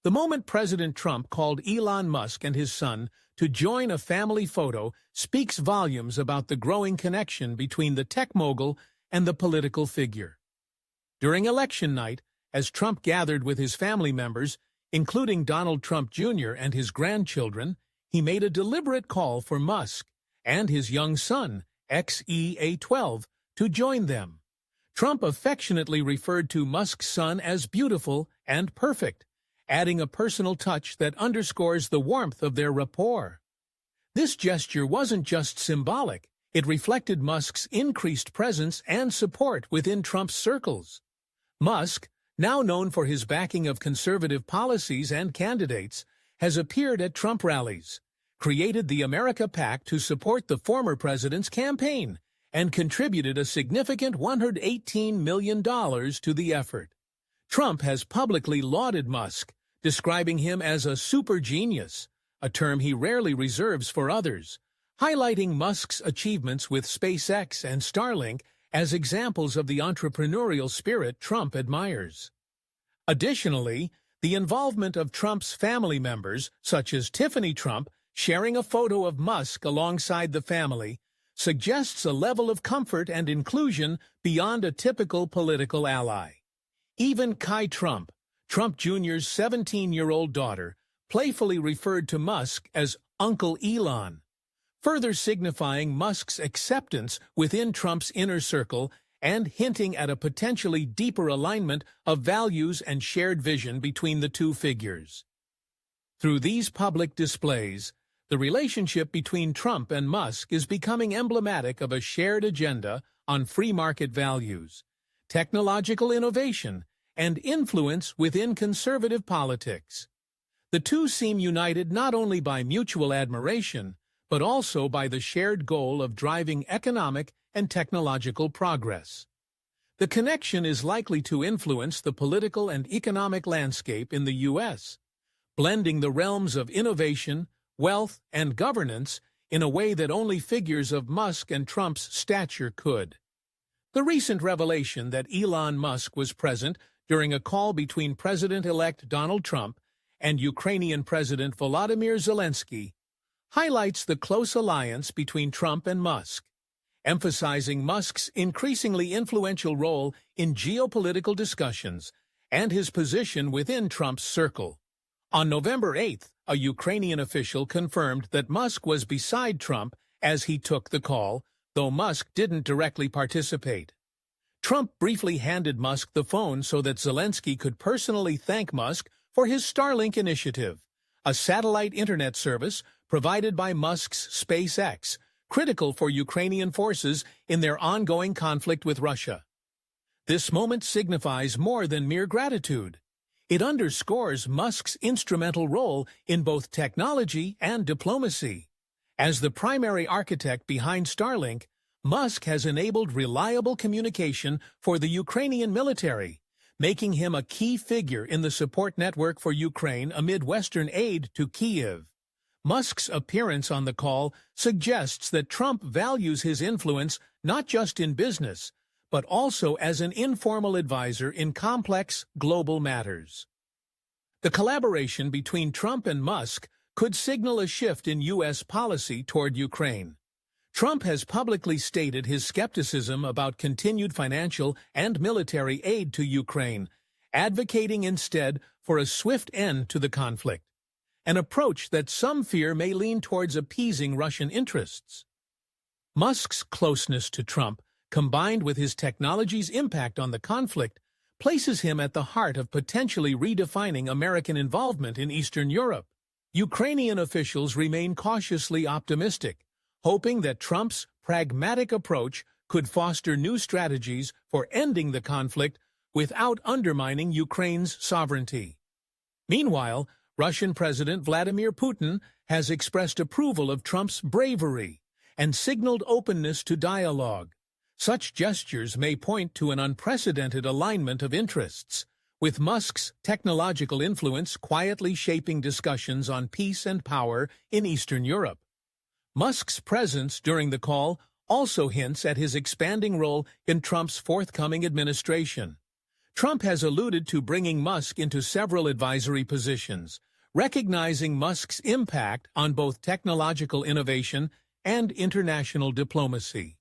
The moment President Trump called Elon Musk and his son to join a family photo speaks volumes about the growing connection between the tech mogul and the political figure. During election night, as Trump gathered with his family members, including Donald Trump Jr. and his grandchildren, he made a deliberate call for Musk and his young son, XEA12, to join them. Trump affectionately referred to Musk's son as beautiful and perfect, adding a personal touch that underscores the warmth of their rapport. This gesture wasn't just symbolic, it reflected Musk's increased presence and support within Trump's circles. Musk, now known for his backing of conservative policies and candidates, has appeared at Trump rallies, created the America PAC to support the former president's campaign, and contributed a significant $118 million to the effort. Trump has publicly lauded Musk, describing him as a super genius, a term he rarely reserves for others, highlighting Musk's achievements with SpaceX and Starlink as examples of the entrepreneurial spirit Trump admires. Additionally, the involvement of Trump's family members, such as Tiffany Trump, sharing a photo of Musk alongside the family, suggests a level of comfort and inclusion beyond a typical political ally. Even Kai Trump, Trump Jr.'s 17-year-old daughter, playfully referred to Musk as Uncle Elon, further signifying Musk's acceptance within Trump's inner circle and hinting at a potentially deeper alignment of values and shared vision between the two figures. Through these public displays, the relationship between Trump and Musk is becoming emblematic of a shared agenda on free market values, technological innovation, and influence within conservative politics. The two seem united not only by mutual admiration, but also by the shared goal of driving economic and technological progress. The connection is likely to influence the political and economic landscape in the U.S., blending the realms of innovation, wealth, and governance in a way that only figures of Musk and Trump's stature could. The recent revelation that Elon Musk was present during a call between President-elect Donald Trump and Ukrainian President Volodymyr Zelensky highlights the close alliance between Trump and Musk, emphasizing Musk's increasingly influential role in geopolitical discussions and his position within Trump's circle. On November 8th, a Ukrainian official confirmed that Musk was beside Trump as he took the call, though Musk didn't directly participate. Trump briefly handed Musk the phone so that Zelensky could personally thank Musk for his Starlink initiative, a satellite internet service provided by Musk's SpaceX, critical for Ukrainian forces in their ongoing conflict with Russia. This moment signifies more than mere gratitude. It underscores Musk's instrumental role in both technology and diplomacy. As the primary architect behind Starlink, Musk has enabled reliable communication for the Ukrainian military, making him a key figure in the support network for Ukraine amid Western aid to Kyiv. Musk's appearance on the call suggests that Trump values his influence not just in business, but also as an informal advisor in complex global matters. The collaboration between Trump and Musk could signal a shift in U.S. policy toward Ukraine. Trump has publicly stated his skepticism about continued financial and military aid to Ukraine, advocating instead for a swift end to the conflict, an approach that some fear may lean towards appeasing Russian interests. Musk's closeness to Trump, combined with his technology's impact on the conflict, places him at the heart of potentially redefining American involvement in Eastern Europe. Ukrainian officials remain cautiously optimistic, hoping that Trump's pragmatic approach could foster new strategies for ending the conflict without undermining Ukraine's sovereignty. Meanwhile, Russian President Vladimir Putin has expressed approval of Trump's bravery and signaled openness to dialogue. Such gestures may point to an unprecedented alignment of interests, with Musk's technological influence quietly shaping discussions on peace and power in Eastern Europe. Musk's presence during the call also hints at his expanding role in Trump's forthcoming administration. Trump has alluded to bringing Musk into several advisory positions, recognizing Musk's impact on both technological innovation and international diplomacy.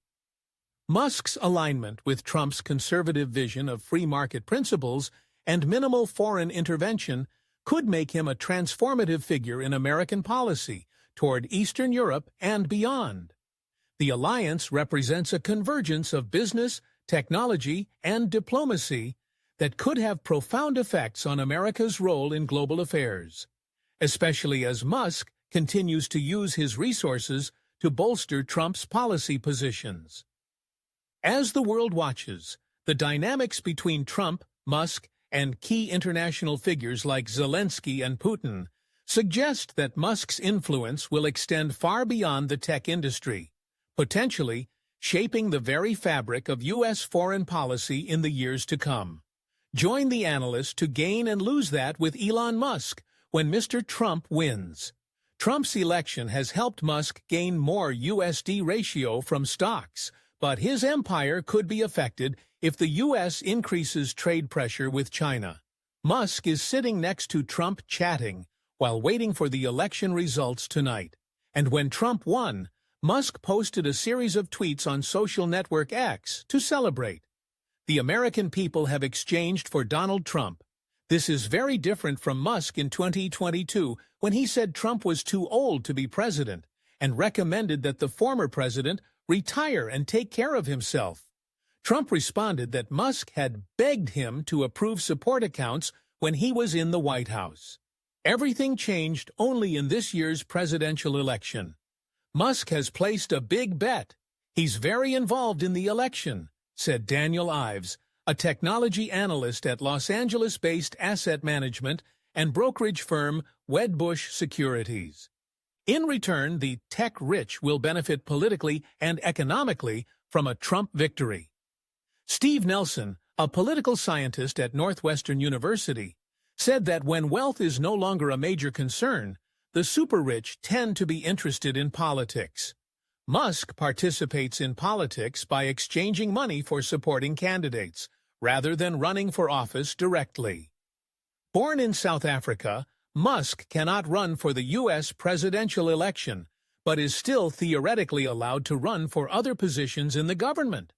Musk's alignment with Trump's conservative vision of free market principles and minimal foreign intervention could make him a transformative figure in American policy toward Eastern Europe and beyond. The alliance represents a convergence of business, technology, and diplomacy that could have profound effects on America's role in global affairs, especially as Musk continues to use his resources to bolster Trump's policy positions. As the world watches, the dynamics between Trump, Musk, and key international figures like Zelensky and Putin suggest that Musk's influence will extend far beyond the tech industry, potentially shaping the very fabric of U.S. foreign policy in the years to come. Join the analysts to gain and lose that with Elon Musk when Mr. Trump wins. Trump's election has helped Musk gain more USD ratio from stocks, but his empire could be affected if the U.S. increases trade pressure with China. Musk is sitting next to Trump chatting while waiting for the election results tonight. And when Trump won, Musk posted a series of tweets on social network X to celebrate. The American people have exchanged for Donald Trump. This is very different from Musk in 2022 when he said Trump was too old to be president and recommended that the former president retire and take care of himself. Trump responded that Musk had begged him to approve support accounts when he was in the White House. Everything changed only in this year's presidential election. Musk has placed a big bet. He's very involved in the election, said Daniel Ives, a technology analyst at Los Angeles-based asset management and brokerage firm Wedbush Securities. In return, the tech-rich will benefit politically and economically from a Trump victory. Steve Nelson, a political scientist at Northwestern University, said that when wealth is no longer a major concern, the super-rich tend to be interested in politics. Musk participates in politics by exchanging money for supporting candidates, rather than running for office directly. Born in South Africa, Musk cannot run for the U.S. presidential election, but is still theoretically allowed to run for other positions in the government.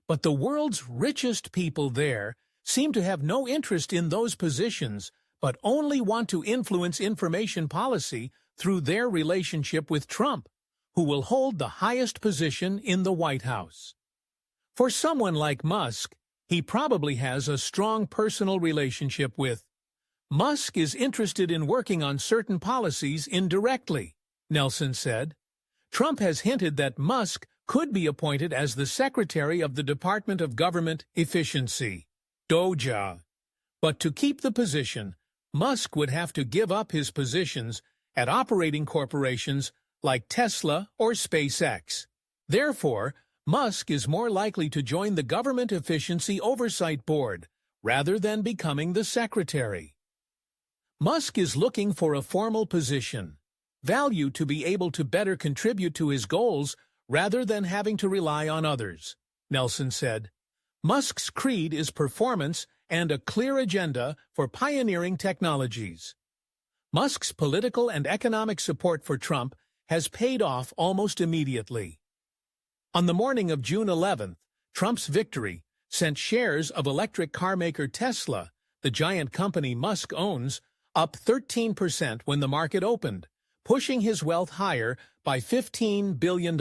But the world's richest people there seem to have no interest in those positions, but only want to influence information policy through their relationship with Trump, who will hold the highest position in the White House. For someone like Musk, he probably has a strong personal relationship with. Musk is interested in working on certain policies indirectly, Nelson said. Trump has hinted that Musk could be appointed as the Secretary of the Department of Government Efficiency, DOGE. But to keep the position, Musk would have to give up his positions at operating corporations like Tesla or SpaceX. Therefore, Musk is more likely to join the Government Efficiency Oversight Board rather than becoming the secretary. Musk is looking for a formal position, value to be able to better contribute to his goals rather than having to rely on others, Nelson said. Musk's creed is performance and a clear agenda for pioneering technologies. Musk's political and economic support for Trump has paid off almost immediately. On the morning of June 11th, Trump's victory sent shares of electric car maker Tesla, the giant company Musk owns, up 13% when the market opened, pushing his wealth higher by $15 billion.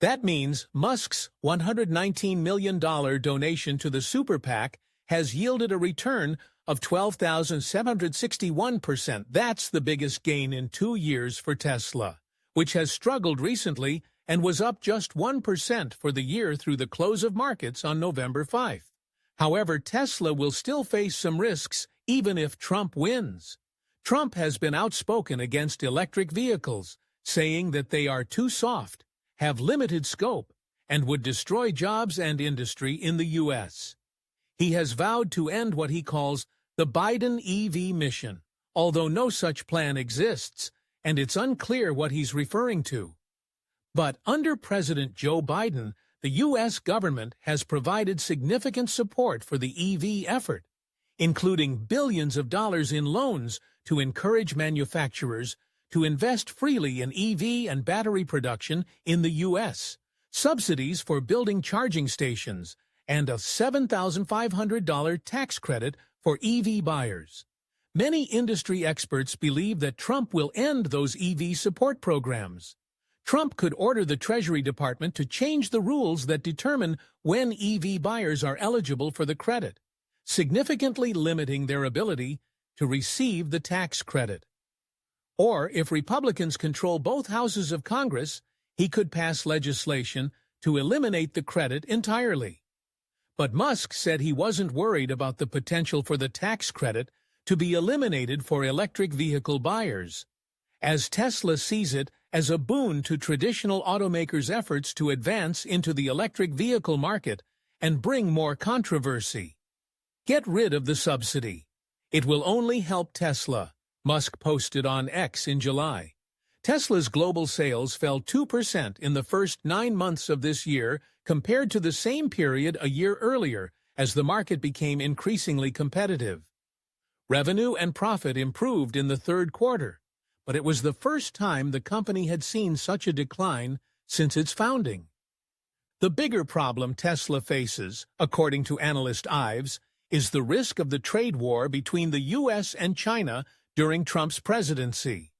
That means Musk's $119 million donation to the super PAC has yielded a return of 12,761%. That's the biggest gain in 2 years for Tesla, which has struggled recently and was up just 1% for the year through the close of markets on November 5. However, Tesla will still face some risks even if Trump wins. Trump has been outspoken against electric vehicles, saying that they are too soft, have limited scope, and would destroy jobs and industry in the U.S. He has vowed to end what he calls the Biden EV mission, although no such plan exists, and it's unclear what he's referring to. But under President Joe Biden, the U.S. government has provided significant support for the EV effort, including billions of dollars in loans to encourage manufacturers to invest freely in EV and battery production in the U.S., subsidies for building charging stations, and a $7,500 tax credit for EV buyers. Many industry experts believe that Trump will end those EV support programs. Trump could order the Treasury Department to change the rules that determine when EV buyers are eligible for the credit, significantly limiting their ability to receive the tax credit. Or, if Republicans control both houses of Congress, he could pass legislation to eliminate the credit entirely. But Musk said he wasn't worried about the potential for the tax credit to be eliminated for electric vehicle buyers, as Tesla sees it as a boon to traditional automakers' efforts to advance into the electric vehicle market and bring more controversy. Get rid of the subsidy. It will only help Tesla, Musk posted on X in July. Tesla's global sales fell 2% in the first 9 months of this year compared to the same period a year earlier as the market became increasingly competitive. Revenue and profit improved in the third quarter, but it was the first time the company had seen such a decline since its founding. The bigger problem Tesla faces, according to analyst Ives, is the risk of the trade war between the U.S. and China during Trump's presidency.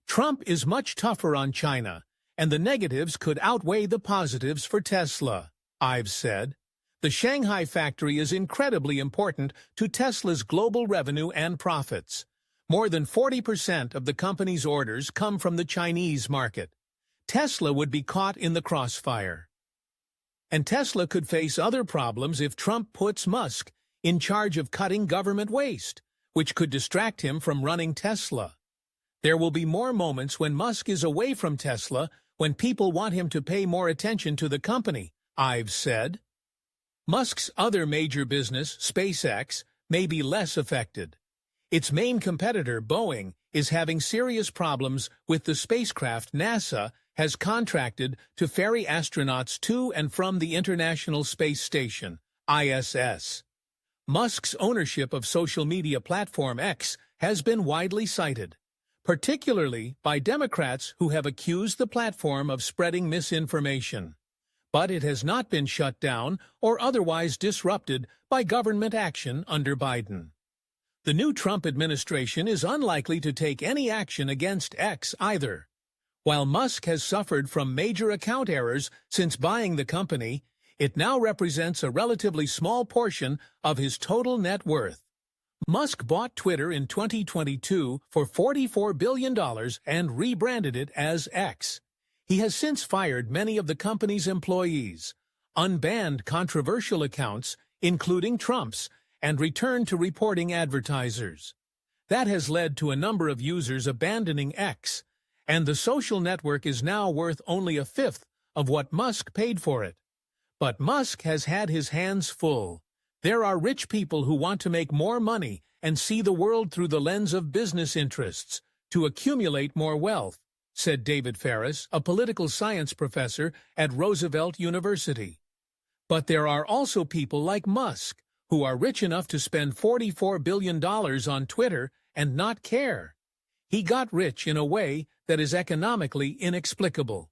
Trump is much tougher on China, and the negatives could outweigh the positives for Tesla, Ives said. The Shanghai factory is incredibly important to Tesla's global revenue and profits. More than 40% of the company's orders come from the Chinese market. Tesla would be caught in the crossfire. And Tesla could face other problems if Trump puts Musk in charge of cutting government waste, which could distract him from running Tesla. There will be more moments when Musk is away from Tesla when people want him to pay more attention to the company, Ives said. Musk's other major business, SpaceX, may be less affected. Its main competitor, Boeing, is having serious problems with the spacecraft NASA has contracted to ferry astronauts to and from the International Space Station, ISS. Musk's ownership of social media platform X has been widely cited, particularly by Democrats who have accused the platform of spreading misinformation. But it has not been shut down or otherwise disrupted by government action under Biden. The new Trump administration is unlikely to take any action against X either. While Musk has suffered from major account errors since buying the company, it now represents a relatively small portion of his total net worth. Musk bought Twitter in 2022 for $44 billion and rebranded it as X. He has since fired many of the company's employees, unbanned controversial accounts, including Trump's, and returned to reporting advertisers. That has led to a number of users abandoning X, and the social network is now worth only a fifth of what Musk paid for it. But Musk has had his hands full. There are rich people who want to make more money and see the world through the lens of business interests to accumulate more wealth, said David Ferris, a political science professor at Roosevelt University. But there are also people like Musk, who are rich enough to spend $44 billion on Twitter and not care. He got rich in a way that is economically inexplicable.